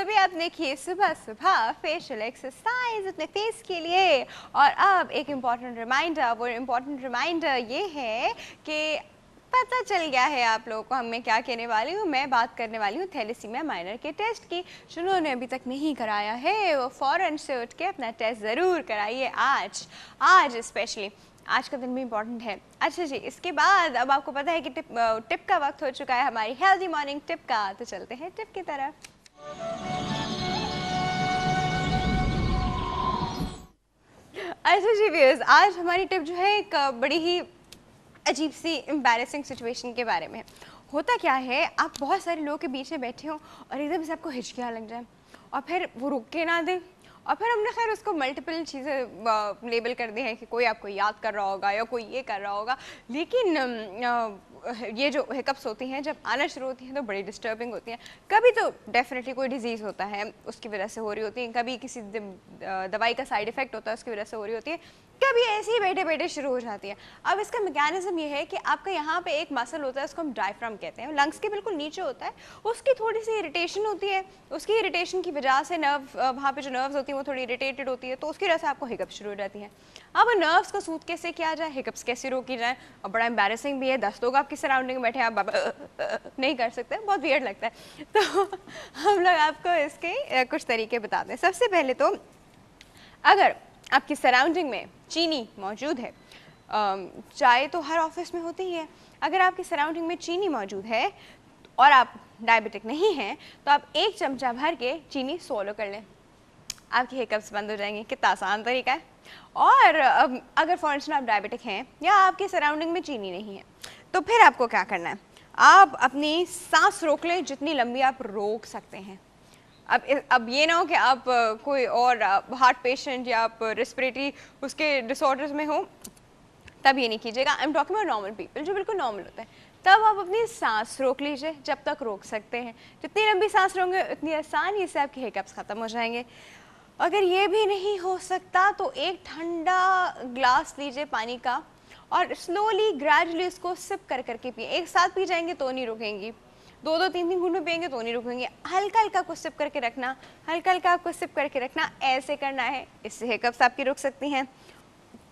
भी आपने की सुबह सुबह फेशियल एक्सरसाइज अपने फेस के लिए। और अब एक इम्पॉर्टेंट रिमाइंडर, वो इम्पॉर्टेंट रिमाइंडर ये है कि पता चल गया है आप लोगों को मैं क्या कहने वाली हूँ। मैं बात करने वाली हूँ थैलेसीमिया माइनर के टेस्ट की। जिन्होंने अभी तक नहीं कराया है वो फ़ौरन से उठ के अपना टेस्ट ज़रूर कराइए। आज स्पेशली आज का दिन भी इम्पॉर्टेंट है। अच्छा जी, इसके बाद अब आपको पता है कि टिप का वक्त हो चुका है, हमारी हेल्दी मॉर्निंग टिप का। तो चलते हैं टिप की तरफ। अच्छा जी व्यूअर्स, आज हमारी टिप जो है एक बड़ी ही अजीब सी एम्बैरेसिंग सिचुएशन के बारे में। होता क्या है, आप बहुत सारे लोगों के बीच में बैठे हो और एकदम से आपको हिचकियाँ लग जाए और फिर वो रुक के ना दे, और फिर हमने खैर उसको मल्टीपल चीज़ें लेबल कर दी हैं कि कोई आपको याद कर रहा होगा या कोई ये कर रहा होगा। लेकिन ये जो हिकअप्स होती हैं जब आना शुरू होती हैं तो बड़ी डिस्टर्बिंग होती हैं। कभी तो डेफिनेटली कोई डिजीज़ होता है उसकी वजह से हो रही होती है, कभी किसी दवाई का साइड इफ़ेक्ट होता है उसकी वजह से हो रही होती है, कभी ऐसे ही बैठे बैठे शुरू हो जाती है। अब इसका मैकेनिज्म ये है कि आपका यहाँ पे एक मसल होता है, उसको हम डायफ्राम कहते हैं, लंग्स के बिल्कुल नीचे होता है। उसकी थोड़ी सी इरिटेशन होती है, उसकी इरिटेशन की वजह से नर्व, वहाँ पे जो नर्व्स होती हैं वो थोड़ी इरिटेटेड होती है, तो उसकी वजह से आपको हिकअप शुरू हो जाती है। अब नर्व्स को सूद कैसे किया जाए, हिकअप्स कैसे रोकी जाए, और बड़ा एम्बैरेसिंग भी है। 10 लोग आपकी सराउंडिंग में बैठे, आप नहीं कर सकते, बहुत वियर्ड लगता है। तो हम लोग आपको इसके कुछ तरीके बताते हैं। सबसे पहले तो अगर आपकी सराउंडिंग में चीनी मौजूद है, चाय तो हर ऑफिस में होती ही है, अगर आपकी सराउंडिंग में चीनी मौजूद है और आप डायबिटिक नहीं हैं तो आप 1 चमचा भर के चीनी swallow कर लें, आपकी हिकअप्स बंद हो जाएंगे। कितना आसान तरीका है। और अगर फॉर इंस्टेंस आप डायबिटिक हैं या आपके सराउंडिंग में चीनी नहीं है तो फिर आपको क्या करना है, आप अपनी सांस रोक लें जितनी लंबी आप रोक सकते हैं। अब ये ना हो कि आप कोई और हार्ट पेशेंट या आप रेस्पिरेटरी उसके डिसऑर्डर्स में हो, तब ये नहीं कीजिएगा। I am talking about normal people, जो बिल्कुल नॉर्मल होता है। तब आप अपनी सांस रोक लीजिए जब तक रोक सकते हैं। जितनी लंबी सांस रोकेंगे उतनी आसानी से आपके हिकअप्स ख़त्म हो जाएंगे। अगर ये भी नहीं हो सकता तो एक ठंडा ग्लास लीजिए पानी का और स्लोली ग्रेजुअली उसको सिप कर करके पिए। एक साथ पी जाएंगे तो नहीं रुकेंगी, 2-2 3-3 घूंट में पिएंगे तो नहीं रुकेंगे। हल्का हल्का आपको सिप करके रखना, हल्का हल्का आपको सिप करके रखना, ऐसे करना है। इससे हिकअप्स आपकी रुक सकती हैं।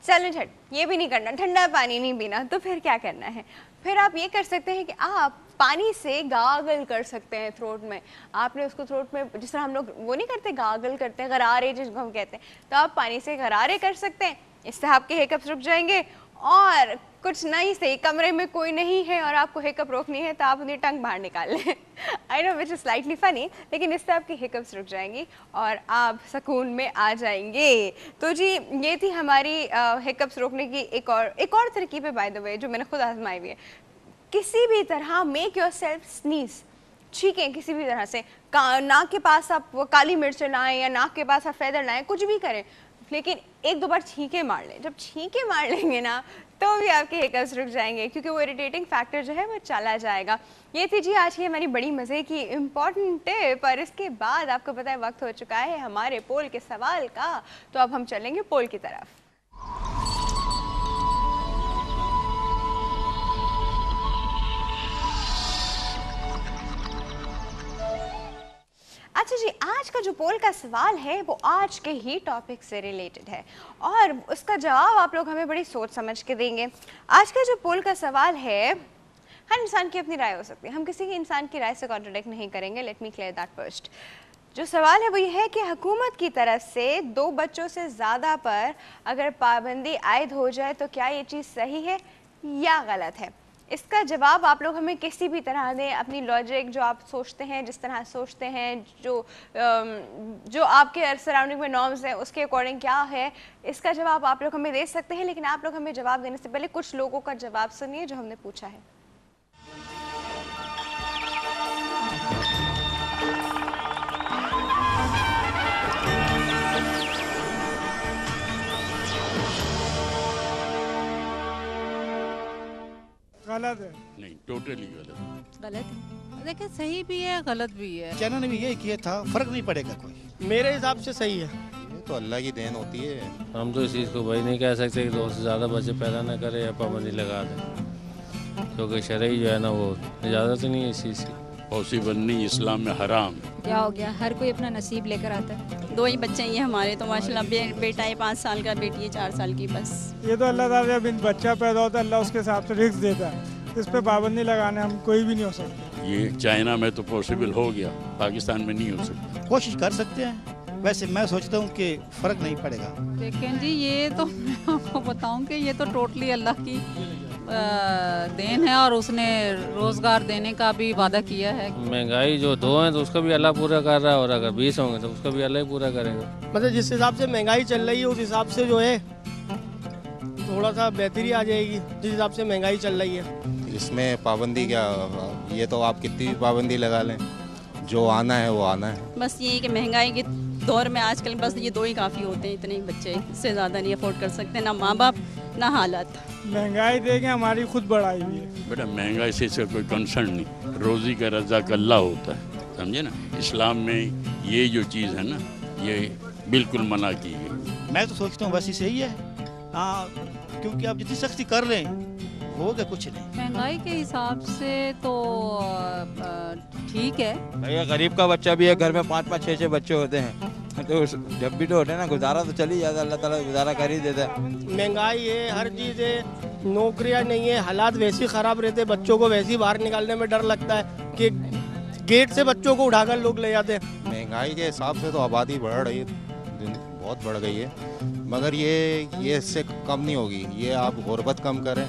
चलें झट, ये भी नहीं करना, ठंडा पानी नहीं पीना। तो फिर क्या करना है, फिर आप ये कर सकते हैं कि आप पानी से गागल कर सकते हैं थ्रोट में। आपने उसको थ्रोट में, जिस तरह हम लोग वो नहीं करते, गागल करते हैं, गरारे जिसको हम कहते हैं, तो आप पानी से गरारे कर सकते हैं। इससे आपके हिकअप्स रुक जाएंगे। और कुछ नहीं, सही कमरे में कोई नहीं है और आपको हिकअप रोकनी है तो आप अपनी टंग बाहर निकाल लें। I know which is slightly funny, लेकिन इससे आपकी हिकअप्स रुक जाएंगी और आप सुकून में आ जाएंगे। तो जी ये थी हमारी हिकअप्स रोकने की एक और तरकीब है बाय द वे, जो मैंने खुद आजमाई हुई है। किसी भी तरह मेक योर सेल्फ स्नीज, छींकें किसी भी तरह से। नाक के पास आप काली मिर्च लाएं या नाक के पास आप फेदर लाएं, कुछ भी करें, लेकिन 1-2 बार छींके मार लें। जब छींके मार लेंगे ना तो भी आपके हिकअप्स रुक जाएंगे, क्योंकि वो इरिटेटिंग फैक्टर जो है वो चला जाएगा। ये थी जी आज की हमारी बड़ी मज़े की इम्पॉर्टेंट टिप। और इसके बाद आपको पता है वक्त हो चुका है हमारे पोल के सवाल का, तो अब हम चलेंगे पोल की तरफ। अच्छा जी, आज का जो पोल का सवाल है वो आज के ही टॉपिक से रिलेटेड है और उसका जवाब आप लोग हमें बड़ी सोच समझ के देंगे। आज का जो पोल का सवाल है, हर इंसान की अपनी राय हो सकती है, हम किसी की इंसान की राय से कॉन्ट्रडिक्ट नहीं करेंगे। Let me clear that first. जो सवाल है वो ये है कि हुकूमत की तरफ से 2 बच्चों से ज़्यादा पर अगर पाबंदी आयद हो जाए तो क्या ये चीज़ सही है या गलत है। इसका जवाब आप लोग हमें किसी भी तरह दें, अपनी लॉजिक जो आप सोचते हैं, जिस तरह सोचते हैं, जो आपके सराउंडिंग में नॉर्म्स हैं उसके अकॉर्डिंग क्या है, इसका जवाब आप लोग हमें दे सकते हैं। लेकिन आप लोग हमें जवाब देने से पहले कुछ लोगों का जवाब सुनिए जो हमने पूछा है। गलत है। नहीं, टोटली गलत। गलत है। देखिए सही भी है गलत भी है। चैनल ने भी यही किया था, फर्क नहीं पड़ेगा कोई। मेरे हिसाब से सही है। ये तो अल्लाह की देन होती है। हम तो इस चीज़ को भाई नहीं कह सकते कि 2 से ज़्यादा बच्चे पैदा ना करें या पाबंदी लगा दें, क्योंकि शरई जो है ना वो इजाज़त नहीं है इस चीज़ की। पॉसिबल नहीं, इस्लाम में हराम है। क्या हो गया, हर कोई अपना नसीब लेकर आता है। 2 ही बच्चे ही हैं हमारे तो माशाल्लाह, बेटा है 5 साल का, बेटी है 4 साल की बस। ये तो अल्लाह ताला जब बच्चा पैदा होता है अल्लाह उसके हिसाब से रिस्क देता है, इस पे पाबंदी लगाने हम कोई भी नहीं हो सकते। ये चाइना में तो पॉसिबल हो गया, पाकिस्तान में नहीं हो सकता। कोशिश कर सकते हैं, वैसे मैं सोचता हूँ कि फ़र्क नहीं पड़ेगा। लेकिन जी ये तो मैं आपको बताऊं कि ये तो टोटली अल्लाह की देन है और उसने रोज़गार देने का भी वादा किया है। महंगाई जो 2 है तो उसका भी अल्लाह पूरा कर रहा है, और अगर 20 होंगे तो उसका भी अल्लाह ही पूरा करेगा। मतलब जिस हिसाब से महंगाई चल रही है उस हिसाब से जो है थोड़ा सा बेहतरी आ जाएगी, जिस हिसाब से महंगाई चल रही है। इसमें पाबंदी क्या, ये तो आप कितनी भी पाबंदी लगा लें, जो आना है वो आना है। बस ये है कि महंगाई के दौर में आजकल बस ये 2 ही काफ़ी होते हैं, इतने ही बच्चे, इससे ज़्यादा नहीं अफोर्ड कर सकते, ना माँ बाप ना हालात। महंगाई देखें हमारी खुद बढ़ाई हुई है। बेटा महंगाई से इसका कोई कंसर्न नहीं, रोज़ी का रज़ाक अल्लाह होता है, समझे ना। इस्लाम में ये जो चीज़ है ना, ये बिल्कुल मना की गई। मैं तो सोचता हूँ बस इसे ही है, हाँ, क्योंकि आप जितनी सख्ती कर रहे हैं हो गया कुछ नहीं। महंगाई के हिसाब से तो ठीक है। भैया गरीब का बच्चा भी है, घर में 5-5 6-6 बच्चे होते हैं, तो जब भी तो होते हैं ना, गुजारा तो चल ही जाता है, अल्लाह ताला गुजारा कर ही देता है। महंगाई है, हर चीज़ है, नौकरियां नहीं है, हालात वैसे ही ख़राब रहते हैं, बच्चों को वैसे ही बाहर निकालने में डर लगता है कि गेट से बच्चों को उठाकर लोग ले जाते हैं। महंगाई के हिसाब से तो आबादी बढ़ रही है, बहुत बढ़ गई है, मगर ये इससे कम नहीं होगी। ये आप गुर्बत कम करें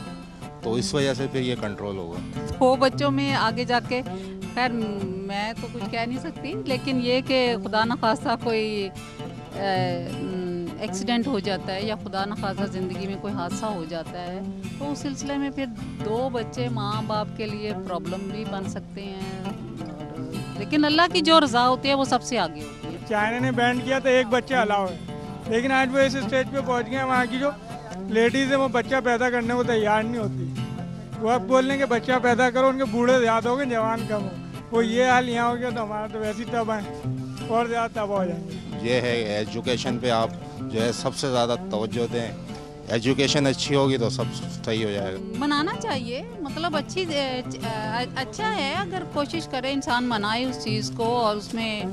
तो इस वजह से फिर ये कंट्रोल होगा। 2 बच्चों में आगे जाके खैर मैं तो कुछ कह नहीं सकती, लेकिन ये कि खुदा न खास्ता कोई एक्सीडेंट हो जाता है या खुदा न खास्ता ज़िंदगी में कोई हादसा हो जाता है, तो उस सिलसिले में फिर 2 बच्चे माँ बाप के लिए प्रॉब्लम भी बन सकते हैं। और लेकिन अल्लाह की जो रज़ा होती है वो सबसे आगे होती है। चाइना ने बैन किया तो 1 बच्चा अलाउ है, लेकिन आज वो इस स्टेज पे पहुंच गए, वहाँ की जो लेडीज़ है वो बच्चा पैदा करने को तैयार नहीं होती। वो अब बोल रहे हैं कि बच्चा पैदा करो, उनके बूढ़े ज़्यादा हो गए, जवान कम हो। वो ये हाल यहाँ हो गया तो हमारा तो वैसे ही तबाह है और ज़्यादा तबाह हो जाएंगे। ये है एजुकेशन पे आप जो है सबसे ज़्यादा तवज्जो दें, एजुकेशन अच्छी होगी तो सब सही हो जाएगा। मनाना चाहिए, मतलब अच्छा है अगर कोशिश करे इंसान मनाए उस चीज़ को, और उसमें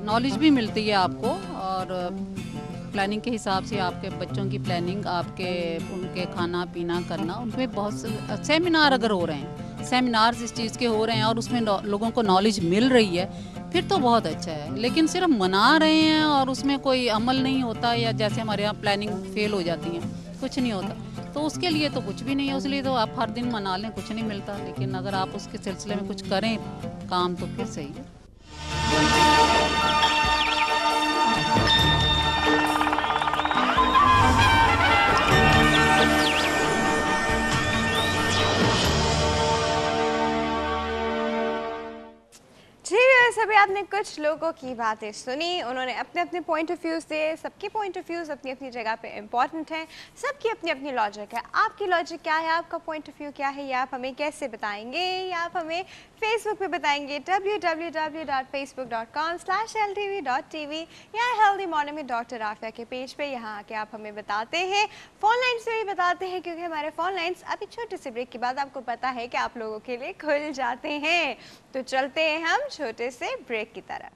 नॉलेज भी मिलती है आपको, और प्लानिंग के हिसाब से आपके बच्चों की प्लानिंग, आपके उनके खाना पीना करना, उनमें बहुत सेमिनार अगर हो रहे हैं, सेमिनार्स इस चीज़ के हो रहे हैं और उसमें लोगों को नॉलेज मिल रही है, फिर तो बहुत अच्छा है। लेकिन सिर्फ मना रहे हैं और उसमें कोई अमल नहीं होता, या जैसे हमारे यहाँ प्लानिंग फेल हो जाती है, कुछ नहीं होता, तो उसके लिए तो कुछ भी नहीं है। उसलिए तो आप हर दिन मना लें, कुछ नहीं मिलता, लेकिन अगर आप उसके सिलसिले में कुछ करें काम तो फिर सही है। अभी आपने कुछ लोगों की बातें सुनी, उन्होंने अपने अपने पॉइंट ऑफ व्यूज़ दिए। सबके पॉइंट ऑफ व्यूज़ अपनी अपनी जगह पे इम्पॉर्टेंट हैं, सबकी अपनी अपनी लॉजिक है। आपकी लॉजिक क्या है, आपका पॉइंट ऑफ व्यू क्या है, ये आप हमें कैसे बताएंगे? ये आप हमें फेसबुक पे बताएंगे www.facebook.com/ldtv.tv या हेल्दी मॉर्निंग में डॉक्टर आफिया के पेज पे। यहाँ आके आप हमें बताते हैं, फ़ोन लाइन से भी बताते हैं, क्योंकि हमारे फ़ोन लाइन्स अभी छोटे से ब्रेक के बाद आपको पता है कि आप लोगों के लिए खुल जाते हैं। तो चलते हैं हम छोटे से ब्रेक की तरफ।